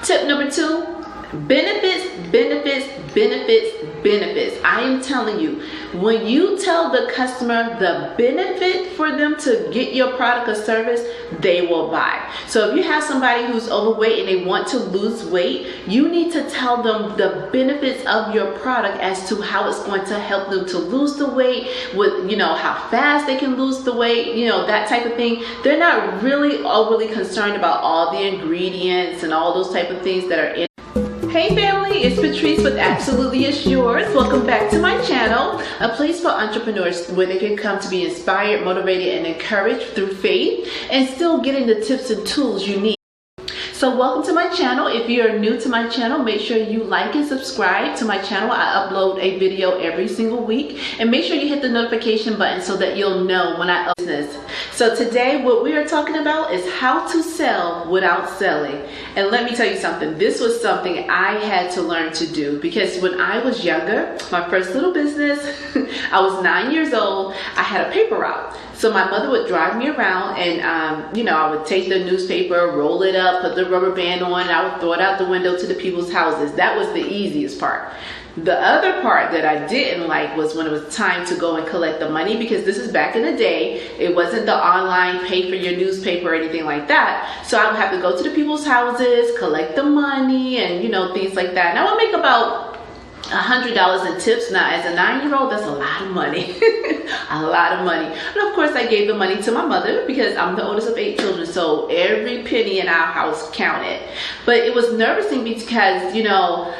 Tip number 2, benefits, benefits, benefits, benefits. I am telling you, when you tell the customer the benefit for them to get your product or service, they will buy. So if you have somebody who's overweight and they want to lose weight, you need to tell them the benefits of your product as to how it's going to help them to lose the weight, with, you know, how fast they can lose the weight, you know, that type of thing. They're not really overly concerned about all the ingredients and all those type of things that are in. Hey family, it's Patrice with Absolutely It's Yours. Welcome back to my channel, a place for entrepreneurs where they can come to be inspired, motivated, and encouraged through faith and still getting the tips and tools you need. So welcome to my channel. If you're new to my channel, make sure you like and subscribe to my channel. I upload a video every single week, and make sure you hit the notification button so that you'll know when I upload business. So today what we are talking about is how to sell without selling. And let me tell you something, this was something I had to learn to do, because when I was younger, my first little business, I was 9 years old, I had a paper route. So my mother would drive me around, and you know, I would take the newspaper, roll it up, put the rubber band on, and I would throw it out the window to the people's houses. That was the easiest part. The other part that I didn't like was when it was time to go and collect the money, because this is back in the day. It wasn't the online pay for your newspaper or anything like that. So I would have to go to the people's houses, collect the money, and you know, things like that. And I would make about $100 in tips. Now, as a 9-year-old, that's a lot of money. A lot of money. And of course, I gave the money to my mother because I'm the oldest of 8 children, so every penny in our house counted. But it was nerve-wracking because, you know,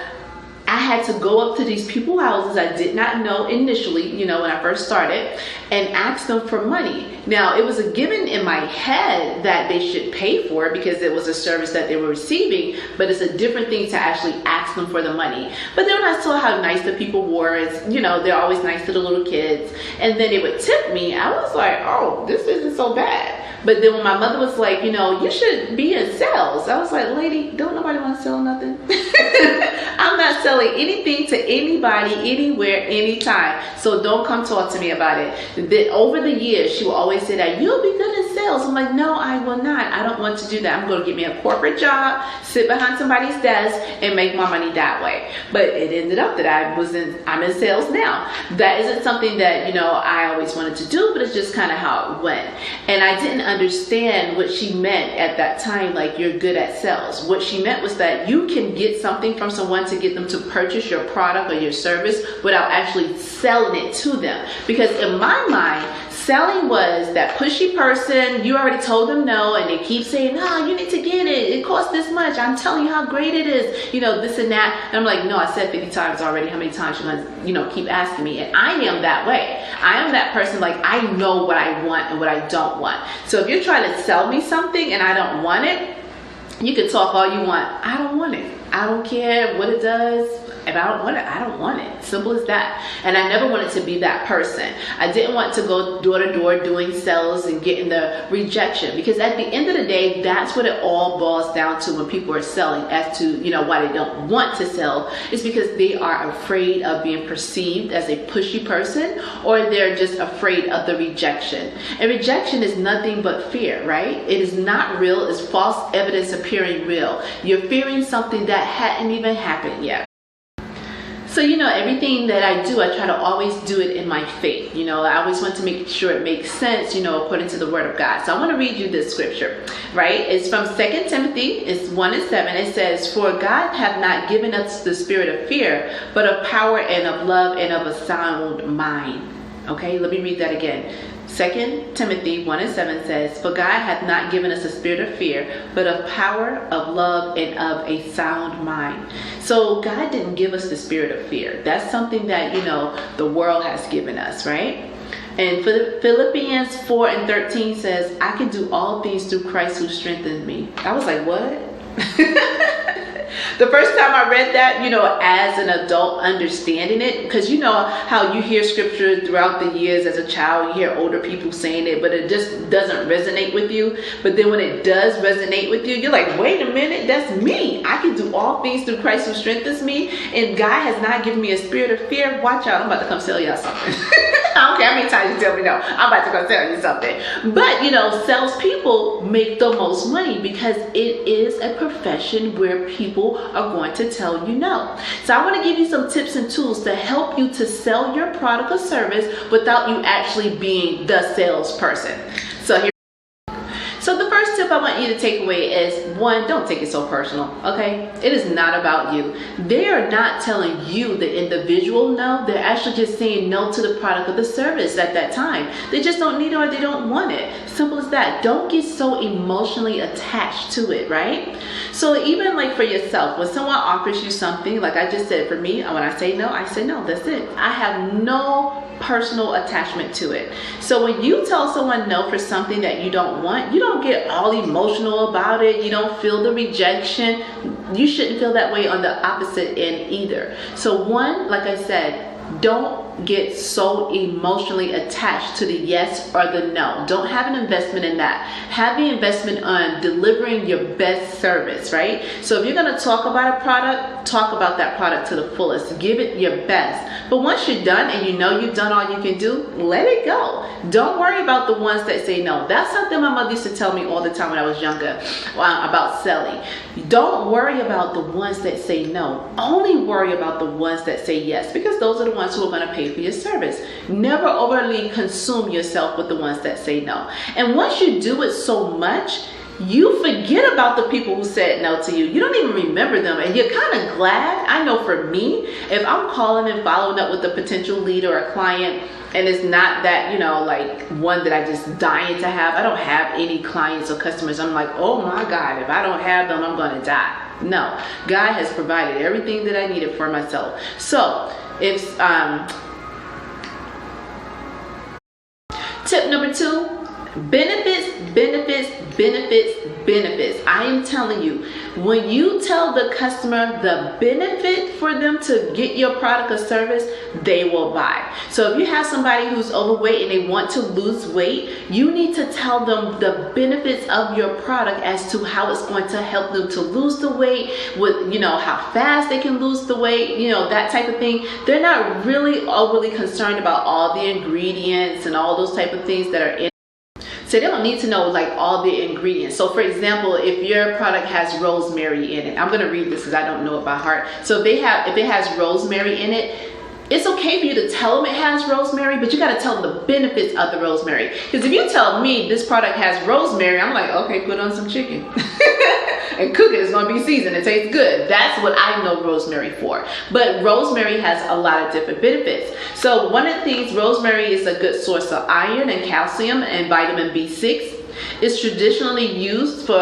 I had to go up to these people's houses I did not know initially, you know, when I first started, and ask them for money. Now, it was a given in my head that they should pay for it because it was a service that they were receiving, but it's a different thing to actually ask them for the money. But then when I saw how nice the people were, it's, you know, they're always nice to the little kids, and then they would tip me, I was like, oh, this isn't so bad. But then when my mother was like, you know, you should be in sales, I was like, lady, don't nobody want to sell nothing. I'm not selling anything to anybody, anywhere, anytime. So don't come talk to me about it. Then over the years, she will always say that you'll be good in sales. I'm like, no, I will not. I don't want to do that. I'm going to get me a corporate job, sit behind somebody's desk, and make my money that way. But it ended up that I'm in sales now. That isn't something that, you know, I always wanted to do, but it's just kind of how it went. And I didn't understand what she meant at that time, like you're good at sales. What she meant was that you can get something from someone to get them to purchase your product or your service without actually selling it to them. Because in my mind, selling was that pushy person, you already told them no, and they keep saying, no, you need to get it, it costs this much, I'm telling you how great it is, you know, this and that. And I'm like, no, I said 50 times already, how many times you gonna, you know, keep asking me? And I am that way. I am that person, like, I know what I want and what I don't want. So if you're trying to sell me something and I don't want it, you can talk all you want. I don't want it. I don't care what it does. If I don't want it, I don't want it. Simple as that. And I never wanted to be that person. I didn't want to go door to door doing sales and getting the rejection, because at the end of the day, that's what it all boils down to when people are selling, as to, you know, why they don't want to sell. It's because they are afraid of being perceived as a pushy person, or they're just afraid of the rejection. And rejection is nothing but fear, right? It is not real. It's false evidence appearing real. You're fearing something that hadn't even happened yet. So, you know, everything that I do, I try to always do it in my faith. You know, I always want to make sure it makes sense, you know, according to the word of God. So I want to read you this scripture, right? It's from 2 Timothy, it's 1:7. It says, for God hath not given us the spirit of fear, but of power and of love and of a sound mind. Okay, let me read that again. 2 Timothy 1:7 says, for God hath not given us a spirit of fear, but of power, of love, and of a sound mind. So God didn't give us the spirit of fear. That's something that, you know, the world has given us, right? And Philippians 4:13 says, I can do all things through Christ who strengthens me. I was like, what? The first time I read that, you know, as an adult understanding it, because you know how you hear scripture throughout the years as a child, you hear older people saying it, but it just doesn't resonate with you. But then when it does resonate with you, you're like, wait a minute, that's me. I can do all things through Christ who strengthens me, and God has not given me a spirit of fear, watch out, I'm about to come sell y'all something. I don't care how many times you tell me no, I'm about to come tell you something. But you know, salespeople make the most money because it is a profession where people are going to tell you no. So I want to give you some tips and tools to help you to sell your product or service without you actually being the salesperson. So the first tip I want you to take away is, one, don't take it so personal, okay? It is not about you. They are not telling you, the individual, no. They're actually just saying no to the product or the service at that time. They just don't need it or they don't want it. Simple as that. Don't get so emotionally attached to it, right? So even like for yourself, when someone offers you something, like I just said, for me, when I say no, I say no. That's it. I have no personal attachment to it. So when you tell someone no for something that you don't want, you don't get all emotional about it. You don't feel the rejection. You shouldn't feel that way on the opposite end either. So one, like I said, don't get so emotionally attached to the yes or the no. Don't have an investment in that. Have the investment on delivering your best service, right? So if you're going to talk about a product, talk about that product to the fullest. Give it your best. But once you're done and you know you've done all you can do, let it go. Don't worry about the ones that say no. That's something my mother used to tell me all the time when I was younger about selling. Don't worry about the ones that say no. Only worry about the ones that say yes, because those are the ones who are going to pay for your service. Never overly consume yourself with the ones that say no. And once you do it so much, you forget about the people who said no to you. You don't even remember them, and you're kind of glad. I know for me, if I'm calling and following up with a potential lead or a client, and it's not that, you know, like one that I just dying to have. I don't have any clients or customers. I'm like, oh my God, if I don't have them, I'm going to die. No, God has provided everything that I needed for myself. So if tip number 2, benefits. I am telling you, when you tell the customer the benefit for them to get your product or service, they will buy. So if you have somebody who's overweight and they want to lose weight, you need to tell them the benefits of your product as to how it's going to help them to lose the weight, with, you know, how fast they can lose the weight, you know, that type of thing. They're not really overly concerned about all the ingredients and all those type of things that are in. So they don't need to know like all the ingredients. So for example, if your product has rosemary in it, I'm going to read this because I don't know it by heart. So if it has rosemary in it, it's okay for you to tell them it has rosemary, but you got to tell them the benefits of the rosemary. Because if you tell me this product has rosemary, I'm like, okay, put on some chicken and cook it. It's going to be seasoned. It tastes good. That's what I know rosemary for. But rosemary has a lot of different benefits. So one of the things, rosemary is a good source of iron and calcium and vitamin B6. It's traditionally used for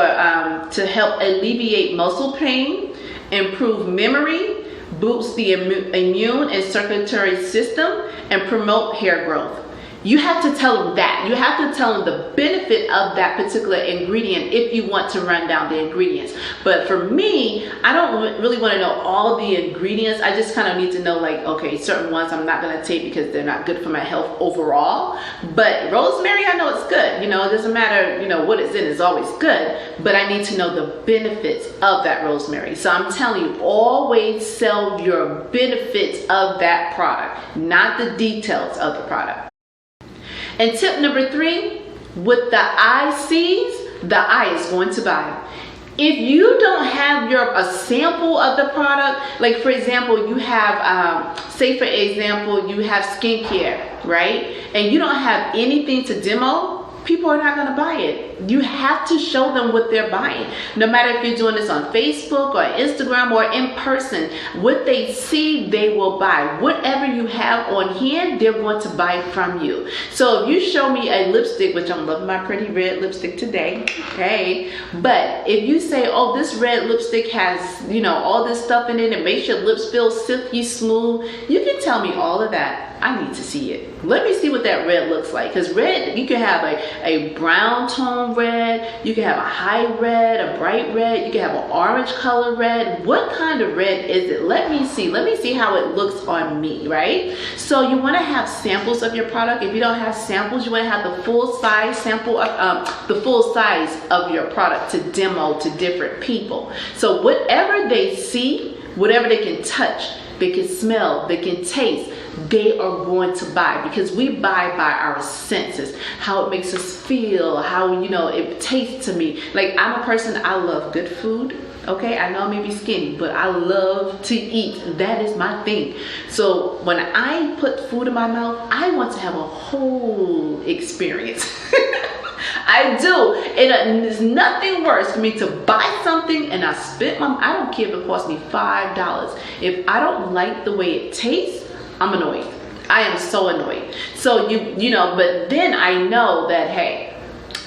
to help alleviate muscle pain, improve memory, boost the immune and circulatory system, and promote hair growth. You have to tell them that. You have to tell them the benefit of that particular ingredient if you want to run down the ingredients. But for me, I don't really want to know all the ingredients. I just kind of need to know, like, okay, certain ones I'm not going to take because they're not good for my health overall. But rosemary, I know it's good. You know, it doesn't matter, you know, what it's in, it's always good. But I need to know the benefits of that rosemary. So I'm telling you, always sell your benefits of that product, not the details of the product. And tip number 3, what the eye sees, the eye is going to buy. If you don't have a sample of the product, like for example, you have, say for example, you have skincare, right? And you don't have anything to demo, people are not going to buy it. You have to show them what they're buying. No matter if you're doing this on Facebook or Instagram or in person, what they see, they will buy. Whatever you have on hand, they're going to buy from you. So if you show me a lipstick, which I'm loving my pretty red lipstick today, okay? But if you say, oh, this red lipstick has, you know, all this stuff in it, it makes your lips feel silky smooth, you can tell me all of that. I need to see it. Let me see what that red looks like. Because red, you can have a brown tone red, you can have a high red, a bright red, you can have an orange color red. What kind of red is it? Let me see how it looks on me, right? So you want to have samples of your product. If you don't have samples, you want to have the full size sample of the full size of your product to demo to different people. So whatever they see, whatever they can touch, they can smell, they can taste, they are going to buy, because we buy by our senses, how it makes us feel, how, you know, it tastes to me. Like, I'm a person, I love good food. Okay, I know I may be skinny, but I love to eat. That is my thing. So when I put food in my mouth, I want to have a whole experience. I do. And there's nothing worse for me to buy something and I don't care if it costs me $5. If I don't like the way it tastes, I'm annoyed. I am so annoyed. So you know, but then I know that, hey,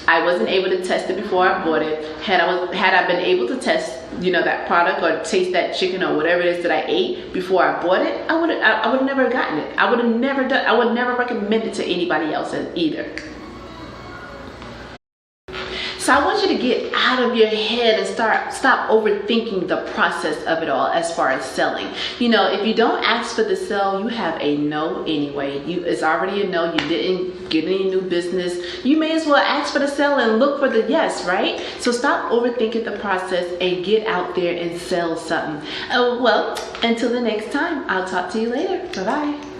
I wasn't able to test it before I bought it. Had I been able to test, you know, that product or taste that chicken or whatever it is that I ate before I bought it, I would have never gotten it. I would never recommend it to anybody else either. So I want you to get out of your head and stop overthinking the process of it all as far as selling. You know, if you don't ask for the sale, you have a no anyway. It's already a no. You didn't get any new business. You may as well ask for the sale and look for the yes, right? So stop overthinking the process and get out there and sell something. Well, until the next time, I'll talk to you later. Bye-bye.